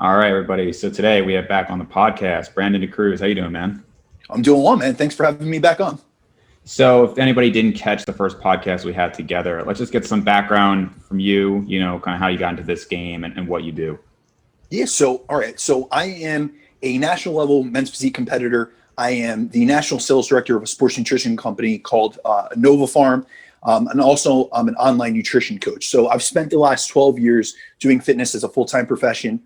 All right, everybody. So today we have back on the podcast, Brandon DaCruz. How you doing, man? I'm doing well, man. Thanks for having me back on. So if anybody didn't catch the first podcast we had together, let's just get some background from you, kind of how you got into this game and what you do. Yeah, all right. So I am a national level men's physique competitor. I am the national sales director of a sports nutrition company called Innovapharm. And also I'm an online nutrition coach. So I've spent the last 12 years doing fitness as a full-time profession.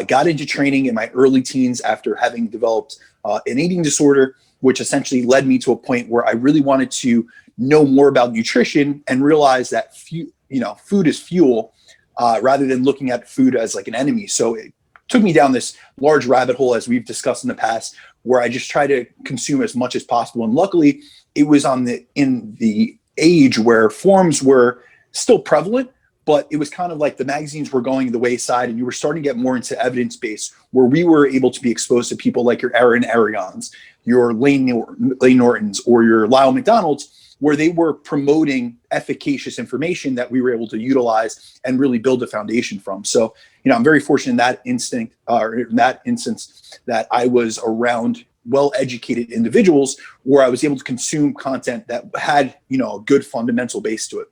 Got into training in my early teens after having developed an eating disorder, which essentially led me to a point where I really wanted to know more about nutrition and realize that food is fuel rather than looking at food as like an enemy. So it took me down this large rabbit hole, as we've discussed in the past, where I just try to consume as much as possible. And luckily, it was in the age where forums were still prevalent, but it was kind of like the magazines were going the wayside and you were starting to get more into evidence-based, where we were able to be exposed to people like your Aaron Arians, your Lane Nortons, or your Lyle McDonald's, where they were promoting efficacious information that we were able to utilize and really build a foundation from. So, I'm very fortunate in that instance that I was around well-educated individuals where I was able to consume content that had, a good fundamental base to it.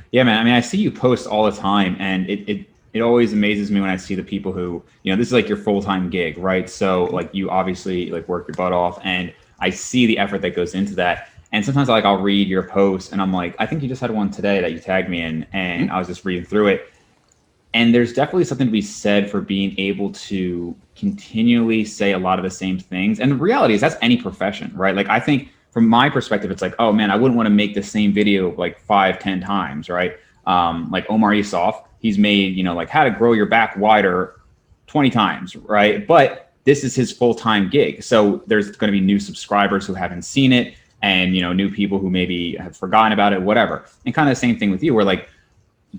Yeah, man. I mean, I see you post all the time, and it always amazes me when I see the people who, this is like your full-time gig, right? So like you obviously like work your butt off, and I see the effort that goes into that. And sometimes I'll read your posts and I'm like, I think you just had one today that you tagged me in, and I was just reading through it. And there's definitely something to be said for being able to continually say a lot of the same things. And the reality is that's any profession, right? Like I think from my perspective, it's like, oh man, I wouldn't want to make the same video like 5-10 times, right? Like Omar Yusuf, he's made, like how to grow your back wider 20 times, right? But this is his full-time gig. So there's going to be new subscribers who haven't seen it, and, new people who maybe have forgotten about it, whatever. And kind of the same thing with you, where like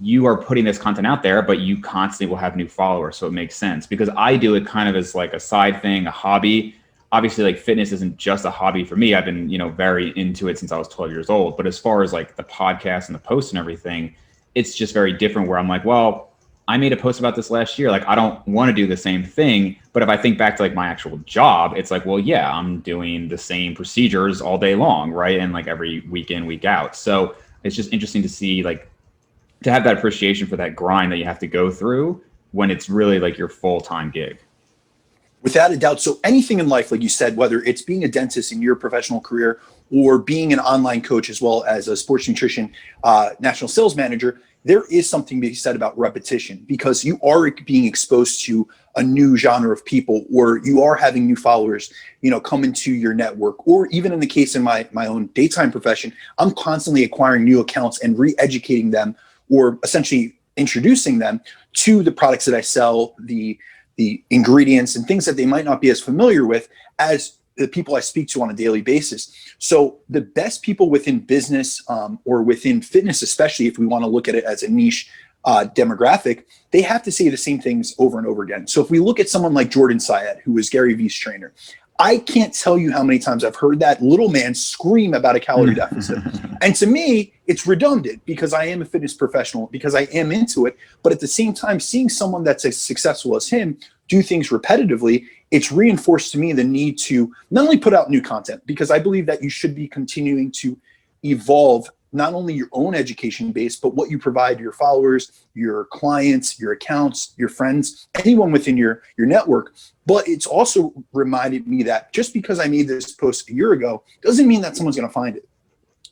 you are putting this content out there, but you constantly will have new followers. So it makes sense because I do it kind of as like a side thing, a hobby. Obviously, like fitness isn't just a hobby for me. I've been, very into it since I was 12 years old. But as far as like the podcast and the posts and everything, it's just very different where I'm like, well, I made a post about this last year. Like, I don't want to do the same thing. But if I think back to like my actual job, it's like, well, yeah, I'm doing the same procedures all day long, right? And like every week in, week out. So it's just interesting to see, like, to have that appreciation for that grind that you have to go through when it's really like your full-time gig. Without a doubt. So anything in life, like you said, whether it's being a dentist in your professional career or being an online coach as well as a sports nutrition national sales manager, there is something to be said about repetition, because you are being exposed to a new genre of people, or you are having new followers, come into your network. Or even in the case in my own daytime profession, I'm constantly acquiring new accounts and re-educating them, or essentially introducing them to the products that I sell, the ingredients and things that they might not be as familiar with as the people I speak to on a daily basis. So the best people within business or within fitness, especially if we want to look at it as a niche demographic, they have to say the same things over and over again. So if we look at someone like Jordan Syed, who was Gary Vee's trainer, I can't tell you how many times I've heard that little man scream about a calorie deficit. And to me, it's redundant because I am a fitness professional, because I am into it. But at the same time, seeing someone that's as successful as him do things repetitively, it's reinforced to me the need to not only put out new content, because I believe that you should be continuing to evolve not only your own education base, but what you provide your followers, your clients, your accounts, your friends, anyone within your network. But it's also reminded me that just because I made this post a year ago doesn't mean that someone's going to find it.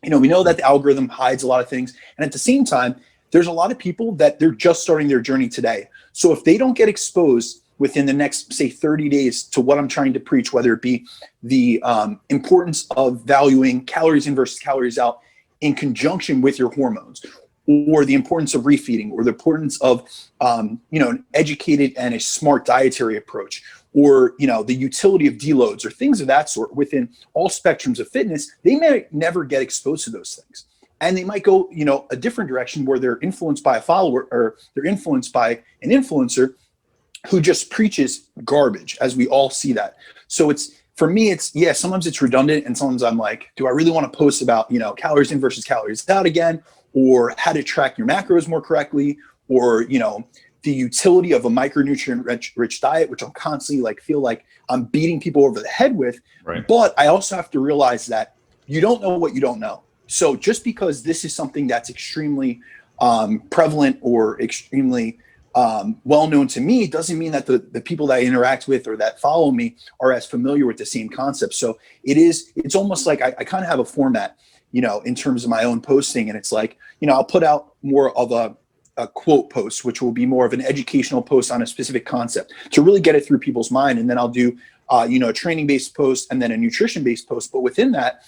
We know that the algorithm hides a lot of things. And at the same time, there's a lot of people that they're just starting their journey today. So if they don't get exposed within the next, say, 30 days to what I'm trying to preach, whether it be the importance of valuing calories in versus calories out in conjunction with your hormones, or the importance of refeeding, or the importance of an educated and a smart dietary approach, or the utility of deloads, or things of that sort within all spectrums of fitness, they may never get exposed to those things. And they might go a different direction where they're influenced by a follower, or they're influenced by an influencer who just preaches garbage, as we all see that. So for me, sometimes it's redundant, and sometimes I'm like, do I really want to post about, calories in versus calories out again, or how to track your macros more correctly, or, the utility of a micronutrient rich diet, which I'm constantly like feel like I'm beating people over the head with. Right. But I also have to realize that you don't know what you don't know. So just because this is something that's extremely prevalent or extremely well known to me doesn't mean that the people that I interact with or that follow me are as familiar with the same concept. So it's almost like I kind of have a format, in terms of my own posting. And it's like, I'll put out more of a quote post, which will be more of an educational post on a specific concept to really get it through people's mind. And then I'll do, a training based post and then a nutrition based post. But within that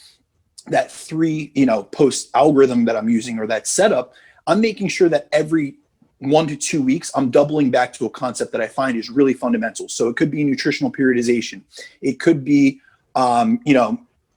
3, post algorithm that I'm using or that setup, I'm making sure that every 1 to 2 weeks, I'm doubling back to a concept that I find is really fundamental. So it could be nutritional periodization. It could be,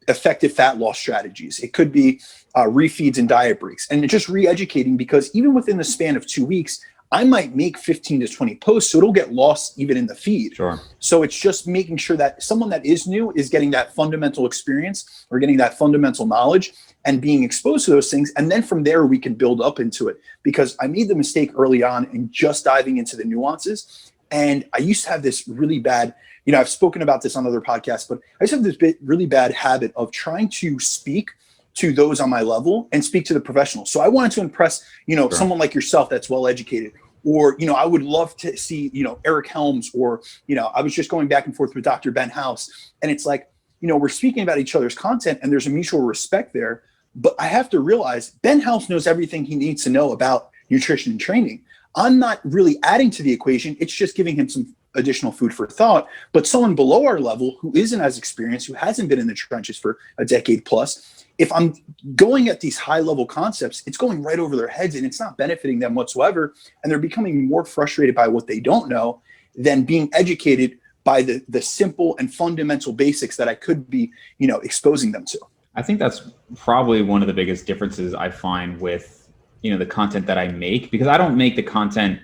effective fat loss strategies. It could be refeeds and diet breaks, and just re-educating, because even within the span of 2 weeks, I might make 15 to 20 posts. So it'll get lost even in the feed. Sure. So it's just making sure that someone that is new is getting that fundamental experience or getting that fundamental knowledge and being exposed to those things. And then from there, we can build up into it, because I made the mistake early on in just diving into the nuances. And I used to have this really bad, I've spoken about this on other podcasts, but I used to have this really bad habit of trying to speak to those on my level and speak to the professionals. So I wanted to impress, Sure. someone like yourself that's well-educated, or, I would love to see, Eric Helms, or, I was just going back and forth with Dr. Ben House. And it's like, we're speaking about each other's content and there's a mutual respect there. But I have to realize Ben House knows everything he needs to know about nutrition and training. I'm not really adding to the equation. It's just giving him some additional food for thought. But someone below our level who isn't as experienced, who hasn't been in the trenches for a decade plus, if I'm going at these high level concepts, it's going right over their heads and it's not benefiting them whatsoever. And they're becoming more frustrated by what they don't know than being educated by the simple and fundamental basics that I could be, exposing them to. I think that's probably one of the biggest differences I find with, the content that I make, because I don't make the content.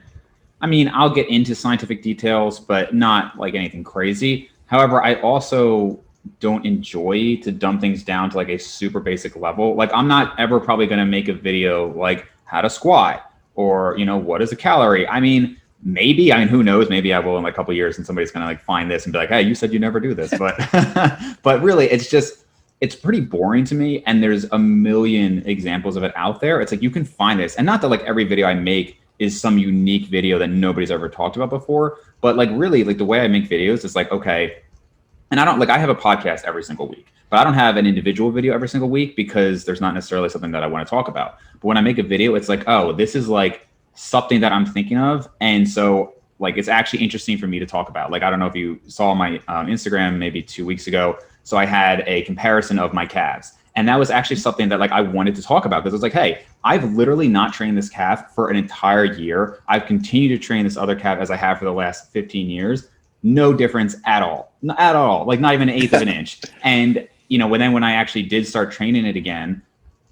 I mean, I'll get into scientific details, but not like anything crazy. However, I also don't enjoy to dumb things down to like a super basic level. Like, I'm not ever probably going to make a video like how to squat or, what is a calorie? I mean, maybe, who knows? Maybe I will in like a couple of years and somebody's going to like find this and be like, hey, you said you never do this. But, but really, it's pretty boring to me. And there's a million examples of it out there. It's like, you can find this. And not that like every video I make is some unique video that nobody's ever talked about before, but like really like the way I make videos is like, okay. And I have a podcast every single week, but I don't have an individual video every single week because there's not necessarily something that I want to talk about. But when I make a video, it's like, oh, this is like something that I'm thinking of. And so like, it's actually interesting for me to talk about. Like, I don't know if you saw my Instagram maybe 2 weeks ago. So I had a comparison of my calves. And that was actually something that like I wanted to talk about, because it was like, hey, I've literally not trained this calf for an entire year. I've continued to train this other calf as I have for the last 15 years. No difference at all. At all. Like not even an eighth of an inch. And, when I actually did start training it again,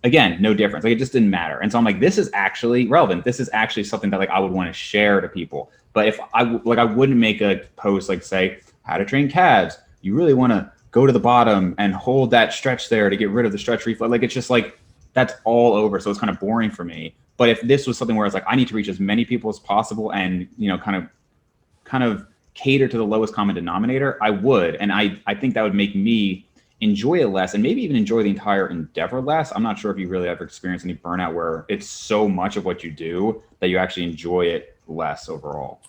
no difference. Like it just didn't matter. And so I'm like, this is actually relevant. This is actually something that like I would want to share to people. But if I wouldn't make a post like say how to train calves. You really want to go to the bottom and hold that stretch there to get rid of the stretch reflex. Like, it's just like, that's all over. So it's kind of boring for me. But if this was something where it's like, I need to reach as many people as possible and, kind of cater to the lowest common denominator, I would. And I think that would make me enjoy it less and maybe even enjoy the entire endeavor less. I'm not sure if you really ever experienced any burnout where it's so much of what you do that you actually enjoy it less overall.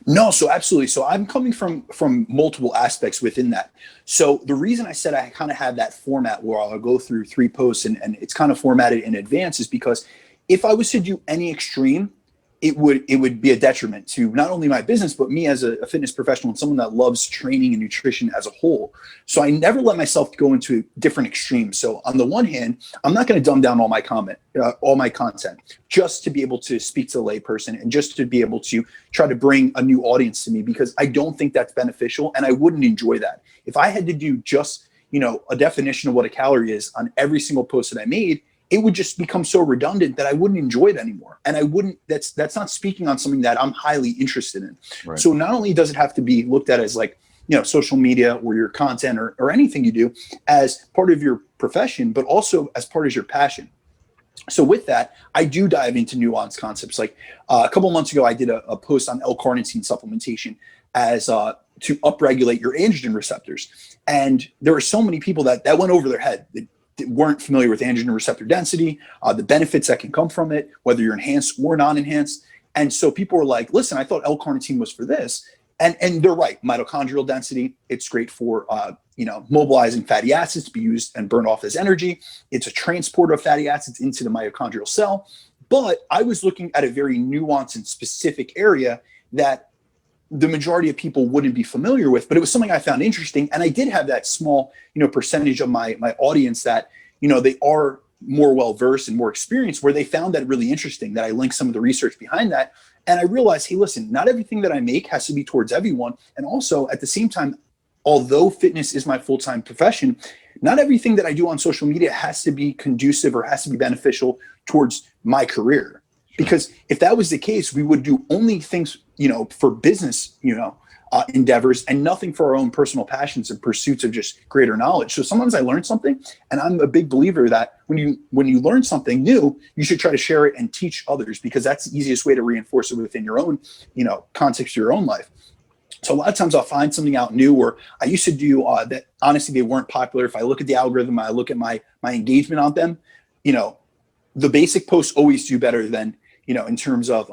No, so absolutely. So I'm coming from multiple aspects within that. So the reason I said I kind of have that format where I'll go through 3 posts and it's kind of formatted in advance is because if I was to do any extreme, it would be a detriment to not only my business, but me as a fitness professional and someone that loves training and nutrition as a whole. So I never let myself go into different extremes. So on the one hand, I'm not going to dumb down all my content just to be able to speak to the layperson and just to be able to try to bring a new audience to me, because I don't think that's beneficial and I wouldn't enjoy that. If I had to do just, a definition of what a calorie is on every single post that I made, it would just become so redundant that I wouldn't enjoy it anymore. And I wouldn't, that's not speaking on something that I'm highly interested in. Right. So not only does it have to be looked at as like, social media or your content or anything you do as part of your profession, but also as part of your passion. So with that, I do dive into nuanced concepts. Like a couple months ago, I did a post on L-carnitine supplementation as to upregulate your androgen receptors. And there were so many people that went over their head. That weren't familiar with androgen receptor density, the benefits that can come from it, whether you're enhanced or non-enhanced. And so people were like, listen, I thought L-carnitine was for this. And they're right. Mitochondrial density, it's great for mobilizing fatty acids to be used and burned off as energy. It's a transporter of fatty acids into the mitochondrial cell. But I was looking at a very nuanced and specific area that the majority of people wouldn't be familiar with, but it was something I found interesting. And I did have that small, percentage of my audience that, they are more well-versed and more experienced, where they found that really interesting, that I linked some of the research behind that. And I realized, hey, listen, not everything that I make has to be towards everyone. And also at the same time, although fitness is my full-time profession, not everything that I do on social media has to be conducive or has to be beneficial towards my career. Because if that was the case, we would do only things, for business, endeavors, and nothing for our own personal passions and pursuits of just greater knowledge. So sometimes I learn something, and I'm a big believer that when you learn something new, you should try to share it and teach others, because that's the easiest way to reinforce it within your own, context of your own life. So a lot of times I'll find something out new, or I used to do that. Honestly, they weren't popular. If I look at the algorithm, I look at my engagement on them, the basic posts always do better than, in terms of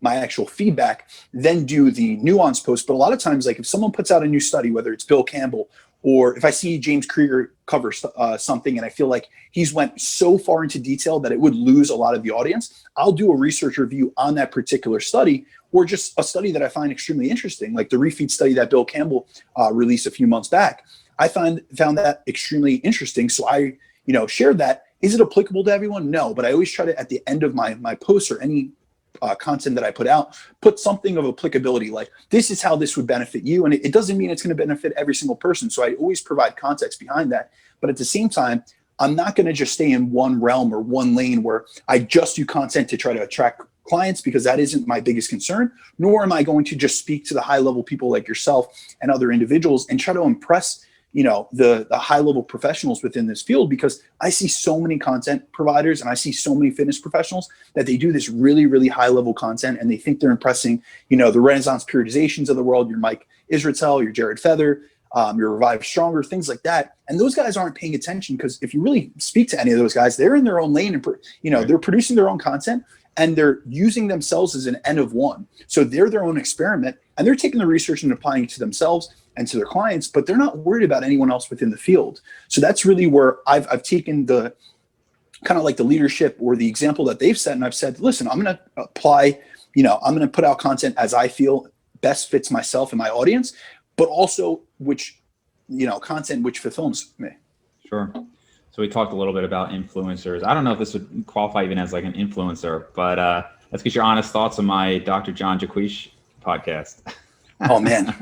my actual feedback, then do the nuanced post. But a lot of times, like if someone puts out a new study, whether it's Bill Campbell, or if I see James Krieger cover something and I feel like he's went so far into detail that it would lose a lot of the audience, I'll do a research review on that particular study, or just a study that I find extremely interesting, like the refeed study that Bill Campbell released a few months back. I found that extremely interesting. So I, shared that. Is it applicable to everyone? No, but I always try to, at the end of my posts or any content that I put out, put something of applicability, like this is how this would benefit you. And it doesn't mean it's going to benefit every single person. So I always provide context behind that. But at the same time, I'm not going to just stay in one realm or one lane where I just do content to try to attract clients, because that isn't my biggest concern, nor am I going to just speak to the high level people like yourself and other individuals and try to impress the high level professionals within this field, because I see so many content providers and I see so many fitness professionals that they do this really, really high level content, and they think they're impressing, the Renaissance periodizations of the world, your Mike Israetel, your Jared Feather, your Revive Stronger, things like that. And those guys aren't paying attention, because if you really speak to any of those guys, they're in their own lane and, they're producing their own content, and they're using themselves as an N of one. So they're their own experiment, and they're taking the research and applying it to themselves and to their clients, but they're not worried about anyone else within the field. So that's really where I've taken the kind of like the leadership or the example that they've set. And I've said, listen, I'm going to apply, I'm going to put out content as I feel best fits myself and my audience, but also content which fulfills me. Sure. So we talked a little bit about influencers. I don't know if this would qualify even as like an influencer, but let's get your honest thoughts on my Dr. John Jaquish podcast. Oh man,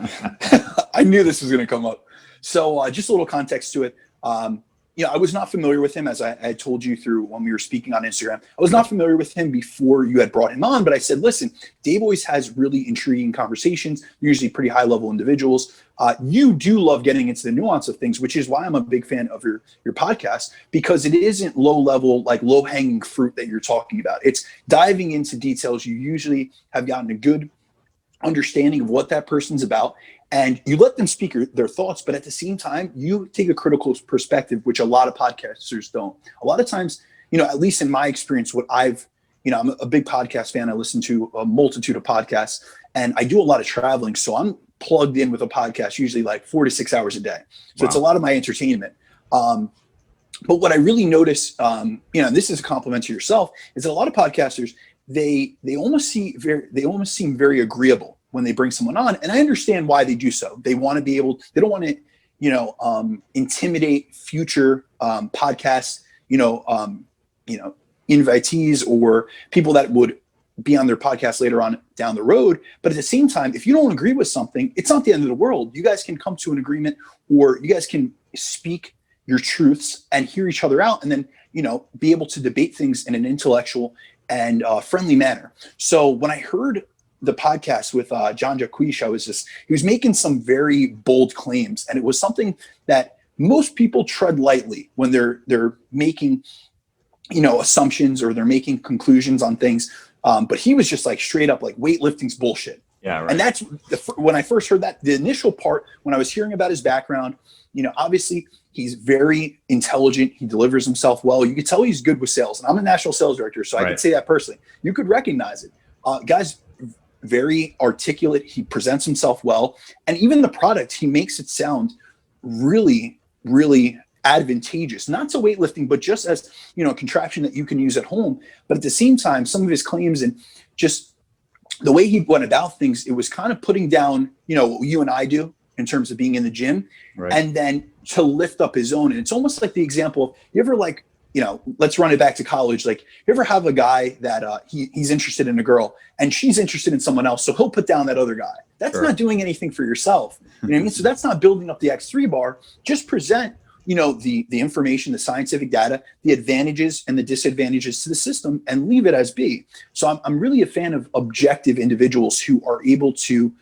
I knew this was going to come up. So just a little context to it. I was not familiar with him, as I had told you through when we were speaking on Instagram. I was not familiar with him before you had brought him on, but I said, listen, Dave always has really intriguing conversations, usually pretty high level individuals. You do love getting into the nuance of things, which is why I'm a big fan of your podcast, because it isn't low level, like low hanging fruit that you're talking about. It's diving into details. You usually have gotten a good understanding of what that person's about, and you let them speak their thoughts, but at the same time, you take a critical perspective, which a lot of podcasters don't. A lot of times, at least in my experience, what I'm a big podcast fan. I listen to a multitude of podcasts, and I do a lot of traveling. So I'm plugged in with a podcast, usually like 4 to 6 hours a day. So It's a lot of my entertainment. But what I really notice, and this is a compliment to yourself, is that a lot of podcasters, they almost seem very agreeable when they bring someone on, and I understand why they do so. They want to be able. They don't want to, intimidate future podcasts, invitees or people that would be on their podcast later on down the road. But at the same time, if you don't agree with something, it's not the end of the world. You guys can come to an agreement, or you guys can speak your truths and hear each other out, and then be able to debate things in an intellectual and friendly manner. So when I heard the podcast with John Jaquish, he was making some very bold claims, and it was something that most people tread lightly when they're making assumptions, or they're making conclusions on things. But he was just like straight up like weightlifting's bullshit. Yeah, right. And that's when I first heard that, the initial part, when I was hearing about his background, obviously he's very intelligent. He delivers himself well. You could tell he's good with sales. And I'm a national sales director, so I could say that personally. You could recognize it. Guy's very articulate. He presents himself well. And even the product, he makes it sound really, really advantageous, not to weightlifting, but just as, a contraption that you can use at home. But at the same time, some of his claims and just the way he went about things, it was kind of putting down, what you and I do in terms of being in the gym, and then to lift up his own. And it's almost like the example of, you ever like, let's run it back to college. Like, you ever have a guy that he's interested in a girl and she's interested in someone else, so he'll put down that other guy. That's not doing anything for yourself. You know what I mean? So that's not building up the X3 bar. Just present, the information, the scientific data, the advantages and the disadvantages to the system, and leave it as be. So I'm really a fan of objective individuals who are able to,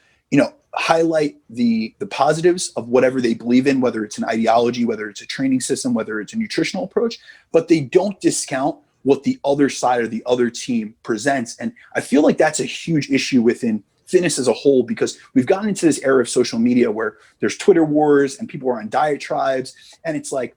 highlight the positives of whatever they believe in, whether it's an ideology, whether it's a training system, whether it's a nutritional approach, but they don't discount what the other side or the other team presents. And I feel like that's a huge issue within fitness as a whole, because we've gotten into this era of social media where there's Twitter wars and people are on diet tribes. And it's like,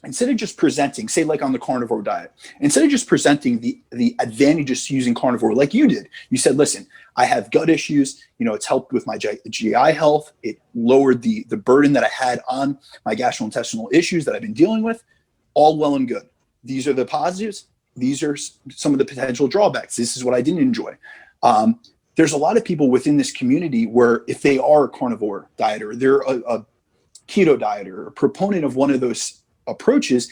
instead of just presenting, say like on the carnivore diet, instead of just presenting the advantages to using carnivore like you did, you said, listen, I have gut issues, it's helped with my GI health. It lowered the burden that I had on my gastrointestinal issues that I've been dealing with. All well and good. These are the positives. These are some of the potential drawbacks. This is what I didn't enjoy. There's a lot of people within this community where if they are a carnivore dieter, they're a keto dieter, or a proponent of one of those approaches,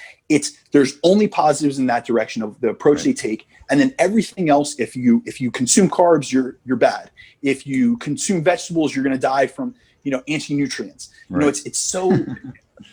there's only positives in that direction of the approach they take, and then everything else, if you consume carbs, you're bad. If you consume vegetables, you're going to die from anti-nutrients. It's so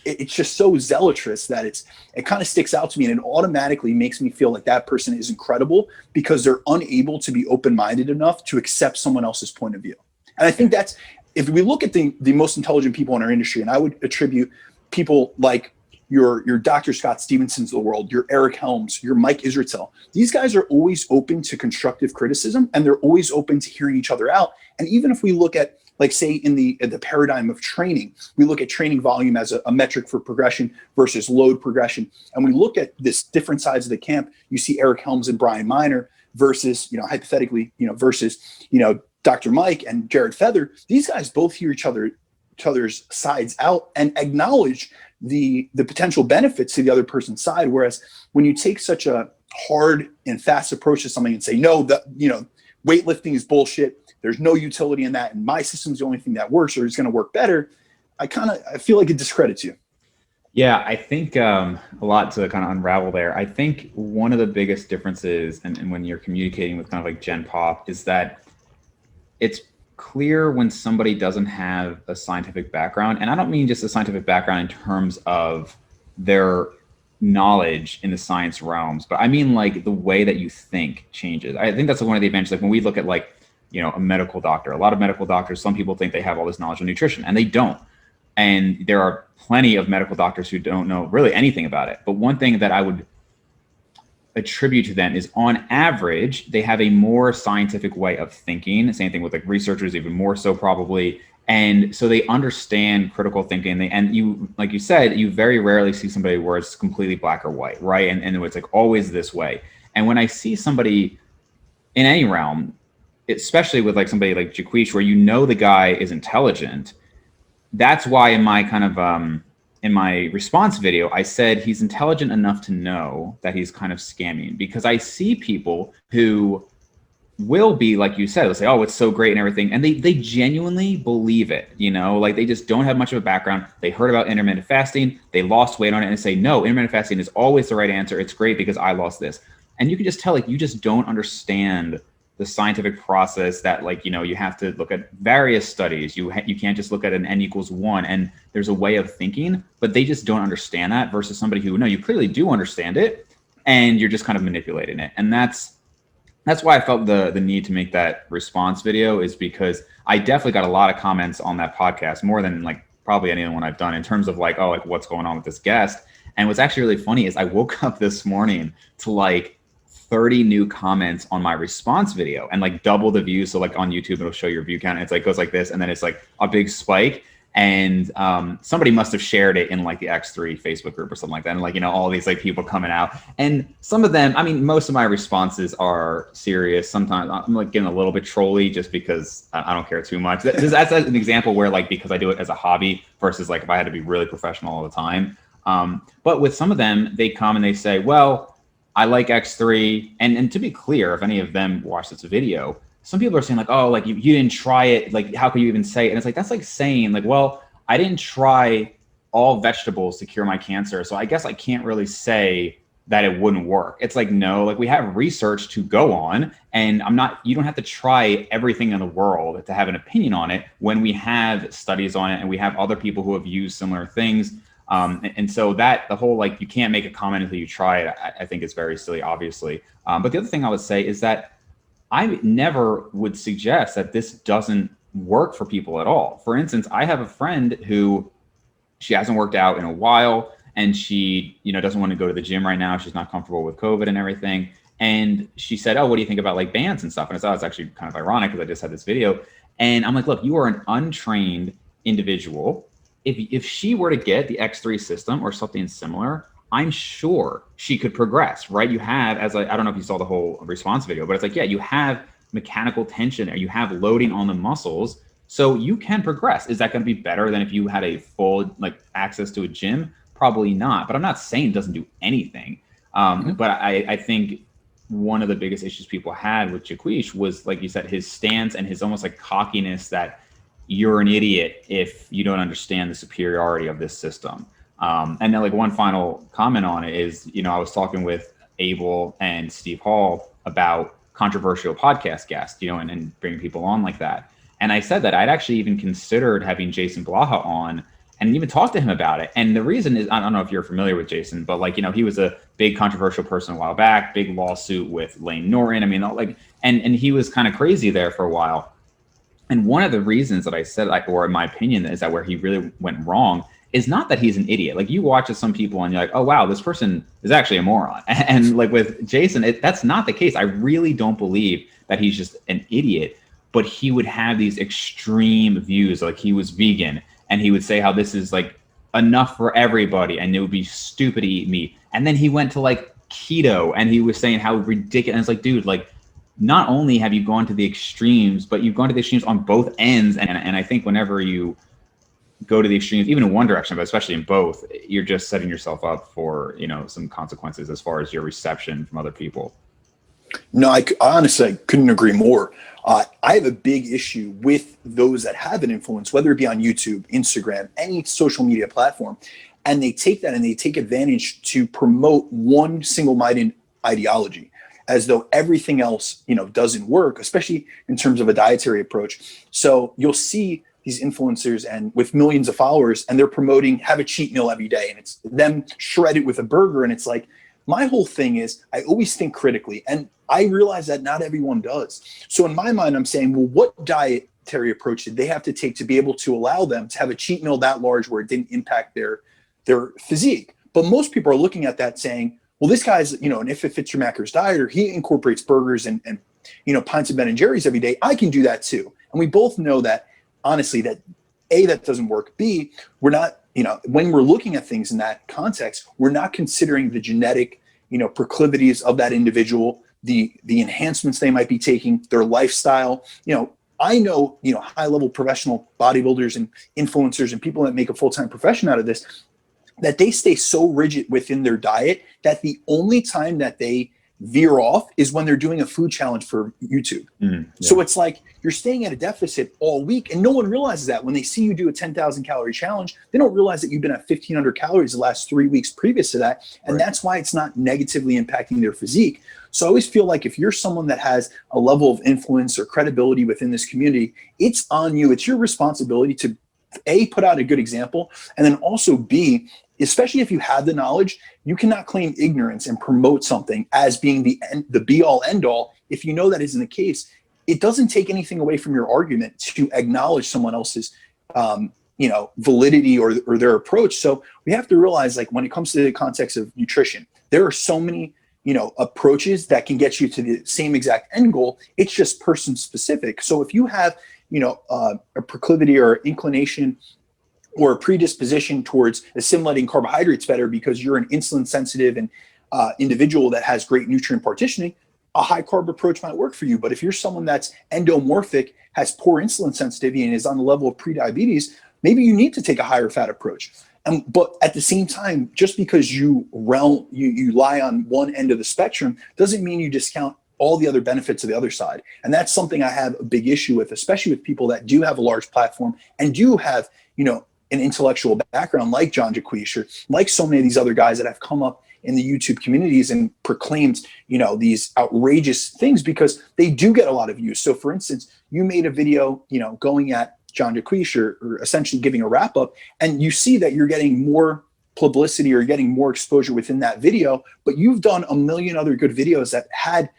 it's just so zealous that it kind of sticks out to me, and it automatically makes me feel like that person is incredible because they're unable to be open-minded enough to accept someone else's point of view. And I think that's, if we look at the most intelligent people in our industry, and I would attribute people like your Dr. Scott Stevensons of the world, your Eric Helms, your Mike Israetel. These guys are always open to constructive criticism, and they're always open to hearing each other out. And even if we look at, like, say in the paradigm of training, we look at training volume as a metric for progression versus load progression. And we look at this different sides of the camp. You see Eric Helms and Brian Miner versus, hypothetically, versus, Dr. Mike and Jared Feather. These guys both hear each other's sides out and acknowledge the potential benefits to the other person's side. Whereas when you take such a hard and fast approach to something and say, no, weightlifting is bullshit, there's no utility in that, and my system's the only thing that works or is going to work better, I feel like it discredits you. Yeah, I think a lot to kind of unravel there. I think one of the biggest differences, and when you're communicating with kind of like Gen Pop, is that it's clear when somebody doesn't have a scientific background. And I don't mean just a scientific background in terms of their knowledge in the science realms, but I mean like the way that you think changes. I think that's one of the advantages. Like when we look at like, a medical doctor, a lot of medical doctors, some people think they have all this knowledge of nutrition, and they don't. And there are plenty of medical doctors who don't know really anything about it. But one thing that I would attribute to them is, on average, they have a more scientific way of thinking. Same thing with like researchers, even more so probably. And so they understand critical thinking. And you, like you said, you very rarely see somebody where it's completely black or white, right? And it's like always this way. And when I see somebody in any realm, especially with like somebody like Jaquish, where the guy is intelligent, that's why in my kind of in my response video, I said he's intelligent enough to know that he's kind of scamming, because I see people who will be, like you said, they'll say, oh, it's so great and everything. And they genuinely believe it, like they just don't have much of a background. They heard about intermittent fasting, they lost weight on it, and say, no, intermittent fasting is always the right answer. It's great because I lost this. And you can just tell, like, you just don't understand the scientific process that, like, you have to look at various studies. You can't just look at an N=1, and there's a way of thinking, but they just don't understand that, versus somebody who, no, you clearly do understand it, and you're just kind of manipulating it. And that's why I felt the need to make that response video, is because I definitely got a lot of comments on that podcast, more than like probably anyone I've done, in terms of like, oh, like what's going on with this guest. And what's actually really funny is I woke up this morning to like 30 new comments on my response video and like double the views. So like on YouTube, it'll show your view count. And it's like, goes like this. And then it's like a big spike. And somebody must have shared it in like the X3 Facebook group or something like that. And like, you know, all these like people coming out, and some of them, I mean, most of my responses are serious. Sometimes I'm like getting a little bit trolly just because I don't care too much. That's an example where like, because I do it as a hobby versus like if I had to be really professional all the time. But with some of them, they come and they say, well, I like X3. And to be clear, if any of them watch this video, some people are saying like, oh, like you didn't try it. Like, how could you even say it? And it's like, that's like saying like, well, I didn't try all vegetables to cure my cancer. So I guess I can't really say that it wouldn't work. It's like, no, like we have research to go on, and you don't have to try everything in the world to have an opinion on it when we have studies on it and we have other people who have used similar things. And so that the whole, like, you can't make a comment until you try it, I think is very silly, obviously. But the other thing I would say is that I never would suggest that this doesn't work for people at all. For instance, I have a friend who, she hasn't worked out in a while, and she, you know, doesn't want to go to the gym right now. She's not comfortable with COVID and everything. And she said, oh, what do you think about like bands and stuff? And I thought it's actually kind of ironic because I just had this video. And I'm like, look, you are an untrained individual. If she were to get the X3 system or something similar, I'm sure she could progress, right? You have, I don't know if you saw the whole response video, but it's like, yeah, you have mechanical tension or you have loading on the muscles, so you can progress. Is that going to be better than if you had a full like access to a gym? Probably not, but I'm not saying it doesn't do anything. But I think one of the biggest issues people had with Jaquish was, like you said, his stance and his almost like cockiness that you're an idiot if you don't understand the superiority of this system. And then like one final comment on it is, you know, I was talking with Abel and Steve Hall about controversial podcast guests, you know, and bringing people on like that. And I said that I'd actually even considered having Jason Blaha on and even talk to him about it. And the reason is, I don't know if you're familiar with Jason, but like, you know, he was a big controversial person a while back, big lawsuit with Lane Norton. I mean, like, and he was kind of crazy there for a while. And one of the reasons that I said, like, or in my opinion, is that where he really went wrong is not that he's an idiot. Like, you watch some people and you're like, oh, wow, this person is actually a moron. And like with Jason, that's not the case. I really don't believe that he's just an idiot, but he would have these extreme views. Like, he was vegan and he would say how this is like enough for everybody and it would be stupid to eat meat. And then he went to like keto and he was saying how ridiculous. And it's like, dude, like, not only have you gone to the extremes, but you've gone to the extremes on both ends. And I think whenever you go to the extremes, even in one direction, but especially in both, you're just setting yourself up for, you know, some consequences as far as your reception from other people. No, I honestly couldn't agree more. I have a big issue with those that have an influence, whether it be on YouTube, Instagram, any social media platform, and they take that and they take advantage to promote one single-minded ideology, as though everything else, you know, doesn't work, especially in terms of a dietary approach. So you'll see these influencers and with millions of followers, and they're promoting have a cheat meal every day, and it's them shredded with a burger. And it's like, my whole thing is I always think critically, and I realize that not everyone does. So in my mind, I'm saying, well, what dietary approach did they have to take to be able to allow them to have a cheat meal that large where it didn't impact their physique? But most people are looking at that saying, well, this guy's, you know, and if it fits your macros diet, or he incorporates burgers and you know, pints of Ben and Jerry's every day, I can do that too. And we both know that, honestly, that A, that doesn't work. B, we're not, you know, when we're looking at things in that context, we're not considering the genetic, you know, proclivities of that individual, the enhancements they might be taking, their lifestyle. You know, I know, you know, high level professional bodybuilders and influencers and people that make a full-time profession out of this, that they stay so rigid within their diet that the only time that they veer off is when they're doing a food challenge for YouTube. Yeah. So it's like you're staying at a deficit all week, and no one realizes that. When they see you do a 10,000 calorie challenge, they don't realize that you've been at 1,500 calories the last 3 weeks previous to that. And that's why it's not negatively impacting their physique. So I always feel like if you're someone that has a level of influence or credibility within this community, it's on you. It's your responsibility to A, put out a good example, and then also B, especially if you have the knowledge, you cannot claim ignorance and promote something as being the be all end all. If you know that isn't the case, it doesn't take anything away from your argument to acknowledge someone else's validity or their approach. So we have to realize, like, when it comes to the context of nutrition, there are so many approaches that can get you to the same exact end goal. It's just person specific. So if you have a proclivity or inclination or a predisposition towards assimilating carbohydrates better because you're an insulin sensitive and individual that has great nutrient partitioning, a high carb approach might work for you. But if you're someone that's endomorphic, has poor insulin sensitivity, and is on the level of prediabetes, maybe you need to take a higher fat approach. But at the same time, just because you lie on one end of the spectrum doesn't mean you discount all the other benefits of the other side. And that's something I have a big issue with, especially with people that do have a large platform and do have, an intellectual background like John Jaquish, or like so many of these other guys that have come up in the YouTube communities and proclaimed, these outrageous things because they do get a lot of views. So for instance, you made a video, going at John Jaquish or essentially giving a wrap up, and you see that you're getting more publicity or getting more exposure within that video, but you've done a million other good videos that had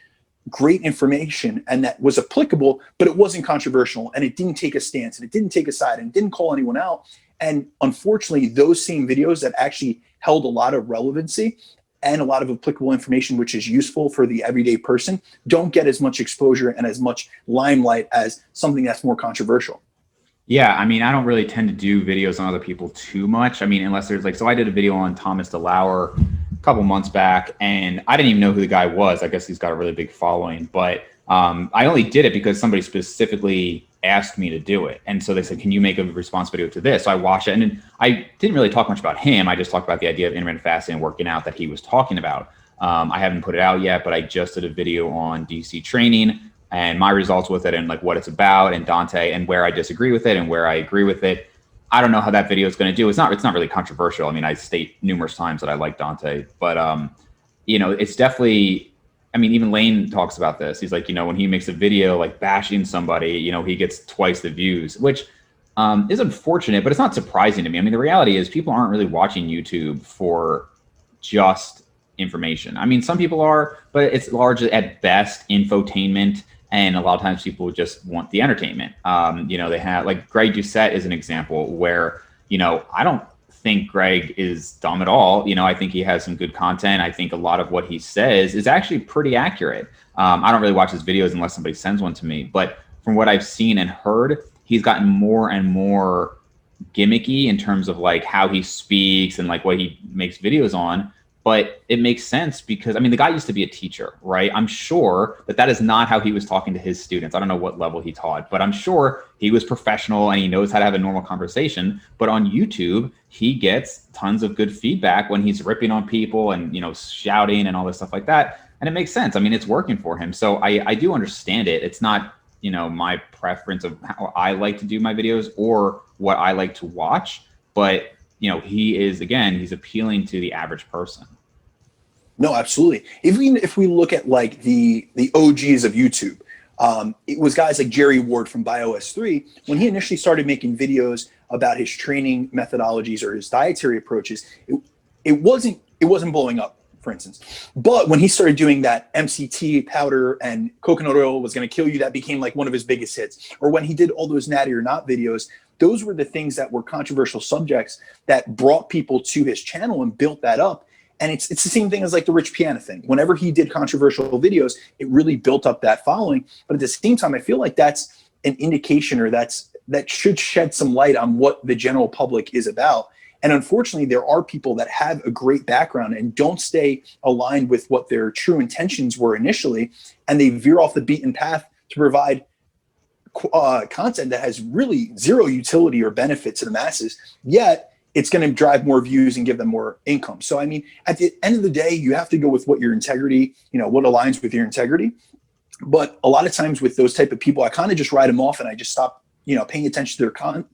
great information and that was applicable, but it wasn't controversial and it didn't take a stance and it didn't take a side and didn't call anyone out. And unfortunately, those same videos that actually held a lot of relevancy and a lot of applicable information, which is useful for the everyday person, don't get as much exposure and as much limelight as something that's more controversial. Yeah, I mean, I don't really tend to do videos on other people too much. I mean, unless there's so I did a video on Thomas DeLauer a couple months back, and I didn't even know who the guy was. I guess he's got a really big following, but I only did it because somebody specifically asked me to do it. And so they said, can you make a response video to this? So I watched it, and then I didn't really talk much about him. I just talked about the idea of intermittent fasting and working out that he was talking about. I haven't put it out yet, but I just did a video on DC training and my results with it and what it's about, and Dante, and where I disagree with it and where I agree with it. I don't know how that video is going to do. It's not really controversial. I mean, I state numerous times that I like Dante, but it's definitely, I mean, even Lane talks about this. He's like, when he makes a video bashing somebody, he gets twice the views, which is unfortunate, but it's not surprising to me. I mean, the reality is people aren't really watching YouTube for just information. I mean, some people are, but it's largely at best infotainment. And a lot of times people just want the entertainment. They have Greg Doucette is an example where, I don't think Greg is dumb at all. I think he has some good content. I think a lot of what he says is actually pretty accurate. I don't really watch his videos unless somebody sends one to me. But from what I've seen and heard, he's gotten more and more gimmicky in terms of how he speaks and what he makes videos on. But it makes sense because, I mean, the guy used to be a teacher, right? I'm sure that is not how he was talking to his students. I don't know what level he taught, but I'm sure he was professional and he knows how to have a normal conversation. But on YouTube, he gets tons of good feedback when he's ripping on people and, shouting and all this stuff like that. And it makes sense. I mean, it's working for him. So I do understand it. It's not, my preference of how I like to do my videos or what I like to watch, but he's appealing to the average person. No, absolutely. If we look at the OGs of YouTube, it was guys like Jerry Ward from BioS3. When he initially started making videos about his training methodologies or his dietary approaches, it wasn't blowing up, for instance. But when he started doing that MCT powder and coconut oil was going to kill you, that became one of his biggest hits. Or when he did all those Natty or Not videos, those were the things that were controversial subjects that brought people to his channel and built that up. And it's the same thing as the Rich Piana thing. Whenever he did controversial videos, it really built up that following. But at the same time, I feel like that's an indication, or that should shed some light on what the general public is about. And unfortunately, there are people that have a great background and don't stay aligned with what their true intentions were initially, and they veer off the beaten path to provide content that has really zero utility or benefit to the masses, yet it's going to drive more views and give them more income. So, I mean, at the end of the day, you have to go with what your integrity, what aligns with your integrity. But a lot of times with those type of people, I kind of just write them off and I just stop, paying attention to their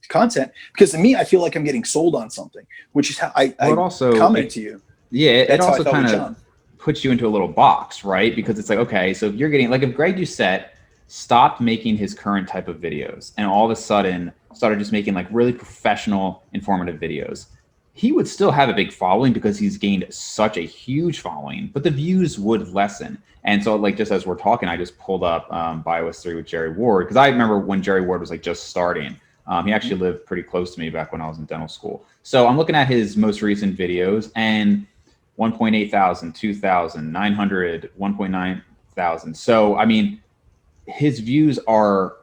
content, because to me, I feel like I'm getting sold on something, which is how I comment to you. Yeah, it also kind of puts you into a little box, right? Because it's okay, so if you're getting, if Greg Doucette stopped making his current type of videos and all of a sudden started just making really professional, informative videos, he would still have a big following because he's gained such a huge following, but the views would lessen. And so just as we're talking, I just pulled up BioS3 with Jerry Ward, because I remember when Jerry Ward was just starting, He actually lived pretty close to me back when I was in dental school. So I'm looking at his most recent videos, and 1.8 thousand, 2,000, 900, 1.9 thousand. So, I mean, his views are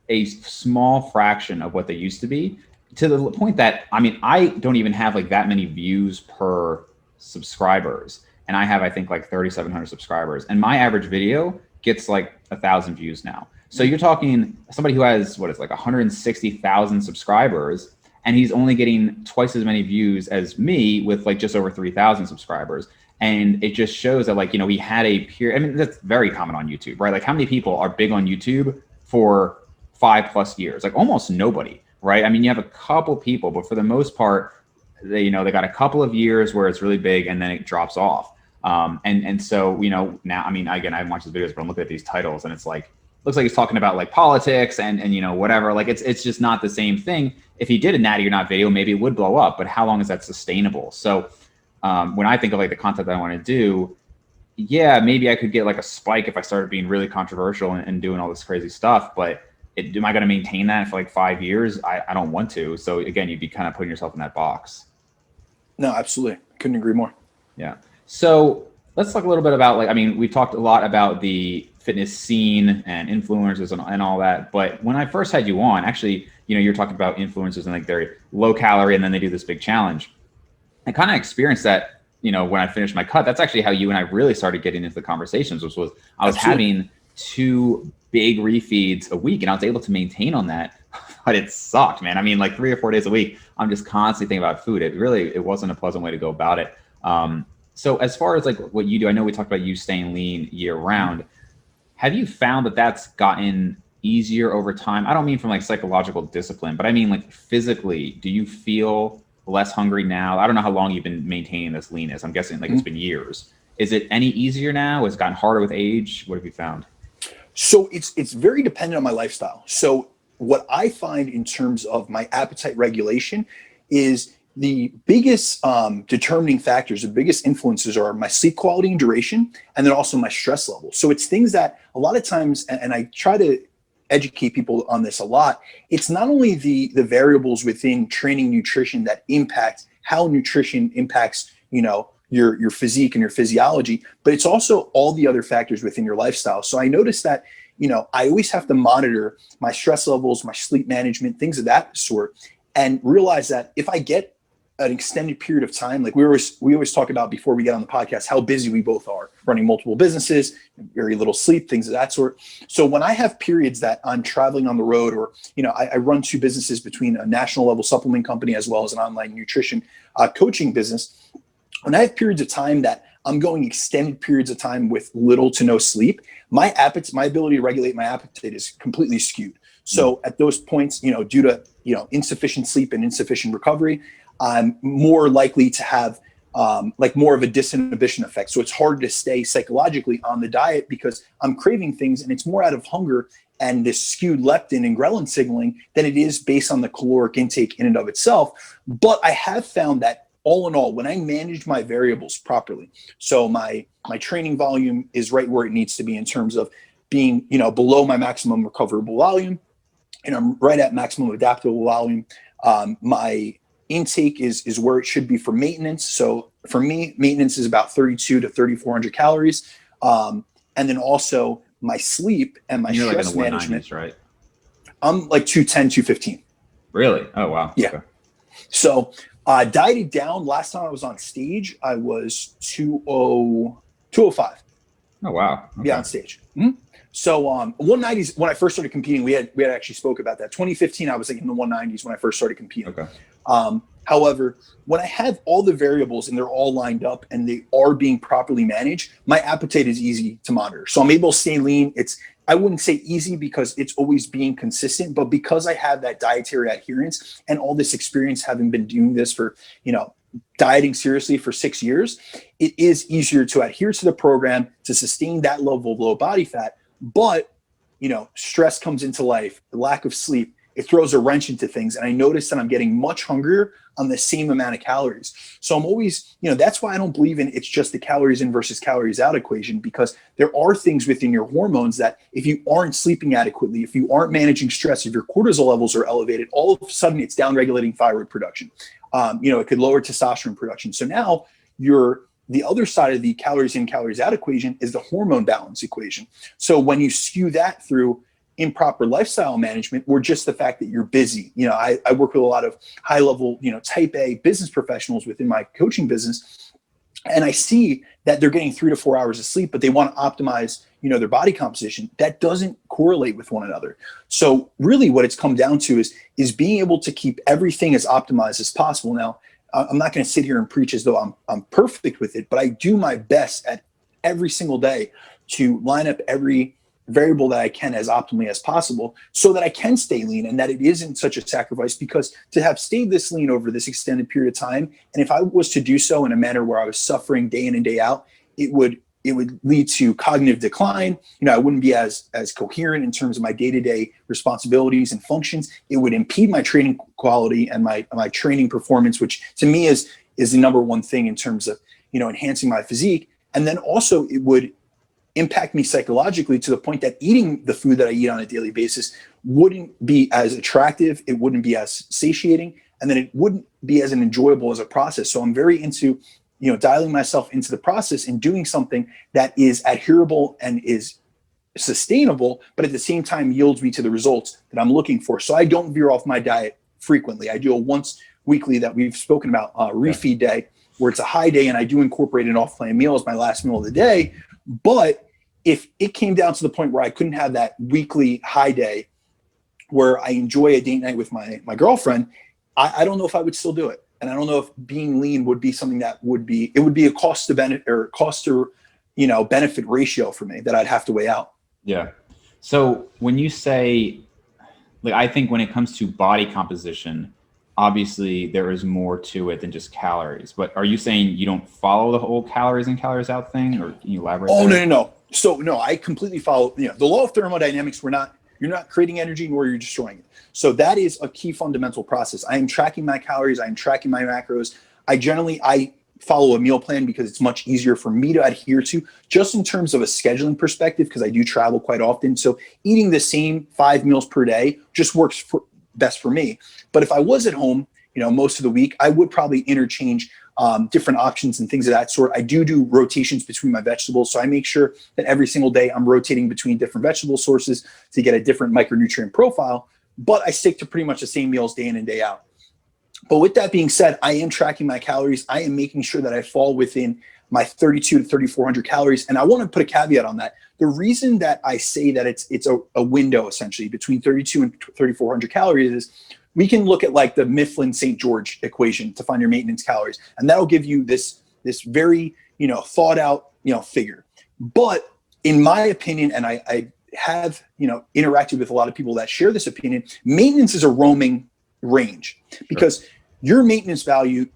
a small fraction of what they used to be, to the point that, I mean, I don't even have like that many views per subscribers. And I have, I think, like 3,700 subscribers. And my average video gets like 1,000 views now. So you're talking somebody who has, what is like 160,000 subscribers, and he's only getting twice as many views as me with like just over 3,000 subscribers. And it just shows that, like, you know, we had a period. I mean, that's very common on YouTube, right? Like, how many people are big on YouTube for 5+ years? Like almost nobody, right? I mean, you have a couple people, but for the most part, they, you know, they got a couple of years where it's really big and then it drops off. And so, you know, now, I mean, again, I haven't watched his videos, but I'm looking at these titles and it's like, looks like he's talking about like politics and you know, whatever. Like it's just not the same thing. If he did a natty or not video, maybe it would blow up, but how long is that sustainable? So when I think of like the content that I want to do, yeah, maybe I could get like a spike if I started being really controversial and doing all this crazy stuff, but am I going to maintain that for like 5 years? I don't want to. So again, you'd be kind of putting yourself in that box. No, absolutely. Couldn't agree more. Yeah. So let's talk a little bit about, like, I mean, we've talked a lot about the fitness scene and influencers and all that. But when I first had you on, actually, you know, you're talking about influencers and like they're low calorie and then they do this big challenge. I kind of experienced that, you know, when I finished my cut. That's actually how you and I really started getting into the conversations, which was I was having 2 big refeeds a week and I was able to maintain on that. But it sucked, man. I mean, like 3 or 4 days a week, I'm just constantly thinking about food. It wasn't a pleasant way to go about it. So as far as like what you do, I know we talked about you staying lean year round. Have you found that that's gotten easier over time? I don't mean from like psychological discipline, but I mean like physically. Do you feel less hungry now? I don't know how long you've been maintaining this leanness. I'm guessing like it's been years. Is it any easier now? Has it gotten harder with age? What have you found? So it's very dependent on my lifestyle. So what I find in terms of my appetite regulation is the biggest determining factors, the biggest influences are my sleep quality and duration, and then also my stress level. So it's things that a lot of times, and I try to educate people on this a lot, it's not only the variables within training nutrition that impact how nutrition impacts, you know, your physique and your physiology, but it's also all the other factors within your lifestyle. So I noticed that, you know, I always have to monitor my stress levels, my sleep management, things of that sort, and realize that if I get an extended period of time, like we always talk about before we get on the podcast, how busy we both are running multiple businesses, very little sleep, things of that sort. So when I have periods that I'm traveling on the road, or, you know, I run 2 businesses between a national level supplement company as well as an online nutrition coaching business. When I have periods of time that I'm going extended periods of time with little to no sleep, my ability to regulate my appetite is completely skewed. So at those points, you know, due to, you know, insufficient sleep and insufficient recovery, I'm more likely to have like more of a disinhibition effect. So it's harder to stay psychologically on the diet because I'm craving things, and it's more out of hunger and this skewed leptin and ghrelin signaling than it is based on the caloric intake in and of itself. But I have found that all in all, when I manage my variables properly, so my training volume is right where it needs to be in terms of being, you know, below my maximum recoverable volume, and I'm right at maximum adaptable volume. My intake is where it should be for maintenance. So for me, maintenance is about 3,200 to 3,400 calories. And then also my sleep and my stress like in the management. 190s, right? I'm like 210, 215. Really? Oh, wow. Yeah. Okay. So dieted down. Last time I was on stage, I was 205. Oh, wow. Okay. Yeah, on stage. Mm-hmm. So 190s, when I first started competing, we had actually spoke about that. 2015, I was like in the 190s when I first started competing. Okay. However, when I have all the variables and they're all lined up and they are being properly managed, my appetite is easy to monitor. So I'm able to stay lean. I wouldn't say easy because it's always being consistent, but because I have that dietary adherence and all this experience, having been doing this for, you know, dieting seriously for 6 years, it is easier to adhere to the program, to sustain that level of low body fat. But, you know, stress comes into life, the lack of sleep. it throws a wrench into things. And I notice that I'm getting much hungrier on the same amount of calories. So I'm always, that's why I don't believe in it's just the calories in versus calories out equation, because there are things within your hormones that if you aren't sleeping adequately, if you aren't managing stress, if your cortisol levels are elevated, all of a sudden it's downregulating thyroid production. It could lower testosterone production. So now the other side of the calories in, calories out equation is the hormone balance equation. So when you skew that through improper lifestyle management, or just the fact that you're busy. I work with a lot of high level, type A business professionals within my coaching business. And I see that they're getting 3 to 4 hours of sleep, but they want to optimize, their body composition. That doesn't correlate with one another. So really what it's come down to is being able to keep everything as optimized as possible. Now, I'm not going to sit here and preach as though I'm perfect with it, but I do my best at every single day to line up every variable that I can as optimally as possible so that I can stay lean and that it isn't such a sacrifice, because to have stayed this lean over this extended period of time, and if I was to do so in a manner where I was suffering day in and day out, it would lead to cognitive decline. I wouldn't be as coherent in terms of my day-to-day responsibilities and functions. It would impede my training quality and my training performance, which to me is the number one thing in terms of, enhancing my physique. And then also it would impact me psychologically to the point that eating the food that I eat on a daily basis wouldn't be as attractive, it wouldn't be as satiating, and then it wouldn't be as enjoyable as a process. So I'm very into, dialing myself into the process and doing something that is adherable and is sustainable, but at the same time yields me to the results that I'm looking for. So I don't veer off my diet frequently. I do a once weekly that we've spoken about, refeed day, where it's a high day, and I do incorporate an off-plan meal as my last meal of the day. But if it came down to the point where I couldn't have that weekly high day where I enjoy a date night with my girlfriend, I don't know if I would still do it. And I don't know if being lean would be something that would be a cost to benefit or cost to, benefit ratio for me that I'd have to weigh out. Yeah. So when you say, I think when it comes to body composition, obviously there is more to it than just calories, but are you saying you don't follow the whole calories in, calories out thing, or can you elaborate? Oh, no. So no, I completely follow, the law of thermodynamics. You're not creating energy nor you're destroying it. So that is a key fundamental process. I am tracking my calories. I am tracking my macros. I follow a meal plan because it's much easier for me to adhere to, just in terms of a scheduling perspective, because I do travel quite often. So eating the same 5 meals per day just works best for me. But if I was at home, most of the week, I would probably interchange different options and things of that sort. I do rotations between my vegetables. So I make sure that every single day I'm rotating between different vegetable sources to get a different micronutrient profile, but I stick to pretty much the same meals day in and day out. But with that being said, I am tracking my calories. I am making sure that I fall within my 32 to 3,400 calories. And I want to put a caveat on that. The reason that I say that it's a window essentially between 32 and 3,400 calories is we can look at like the Mifflin-St. George equation to find your maintenance calories. And that'll give you this very, thought out, figure. But in my opinion, and I have, interacted with a lot of people that share this opinion, maintenance is a roaming range, because your maintenance value,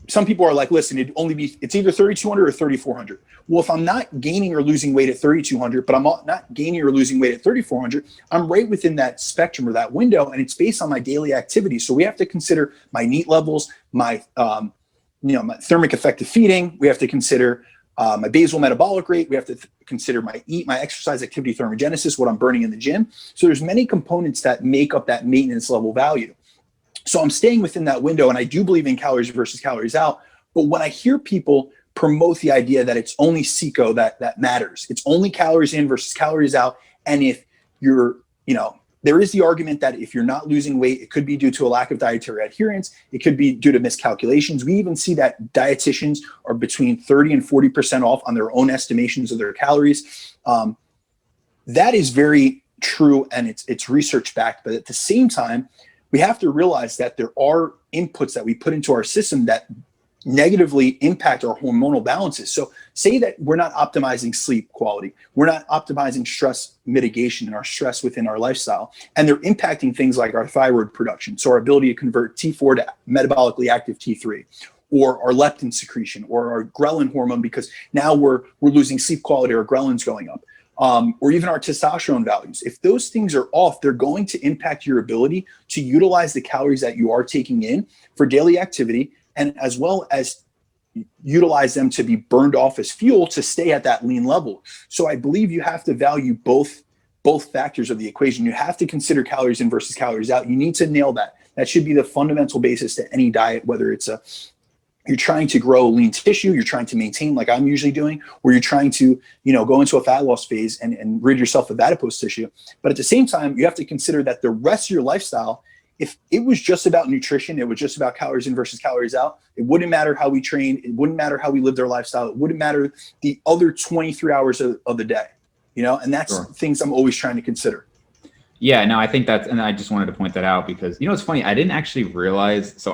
some people are like, listen, it's either 3,200 or 3,400. Well, if I'm not gaining or losing weight at 3,200, but I'm not gaining or losing weight at 3,400, I'm right within that spectrum or that window, and it's based on my daily activity. So we have to consider my NEAT levels, my, my thermic effective feeding. We have to consider my basal metabolic rate. We have to consider my exercise activity thermogenesis, what I'm burning in the gym. So there's many components that make up that maintenance level value. So I'm staying within that window, and I do believe in calories versus calories out. But when I hear people promote the idea that it's only CECO that matters, it's only calories in versus calories out. And if you're, there is the argument that if you're not losing weight, it could be due to a lack of dietary adherence. It could be due to miscalculations. We even see that dietitians are between 30 and 40% off on their own estimations of their calories. That is very true, and it's research backed. But at the same time, we have to realize that there are inputs that we put into our system that negatively impact our hormonal balances. So say that we're not optimizing sleep quality, we're not optimizing stress mitigation and our stress within our lifestyle, and they're impacting things like our thyroid production. So our ability to convert T4 to metabolically active T3, or our leptin secretion, or our ghrelin hormone, because now we're losing sleep quality, our ghrelin's going up. or even our testosterone values. If those things are off, they're going to impact your ability to utilize the calories that you are taking in for daily activity, and as well as utilize them to be burned off as fuel to stay at that lean level. So I believe you have to value both factors of the equation. You have to consider calories in versus calories out. You need to nail that. That should be the fundamental basis to any diet, whether it's you're trying to grow lean tissue, you're trying to maintain like I'm usually doing, or you're trying to, go into a fat loss phase and rid yourself of adipose tissue. But at the same time, you have to consider that the rest of your lifestyle, if it was just about nutrition, it was just about calories in versus calories out, it wouldn't matter how we trained, it wouldn't matter how we lived our lifestyle, it wouldn't matter the other 23 hours of the day, and that's Sure. things I'm always trying to consider. Yeah, no, I think and I just wanted to point that out because, it's funny. I didn't actually realize. So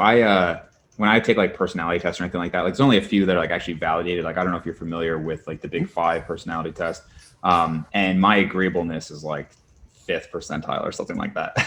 when I take like personality tests or anything like that, like there's only a few that are like actually validated. Like, I don't know if you're familiar with like the big 5 personality test. And my agreeableness is like 5th percentile or something like that.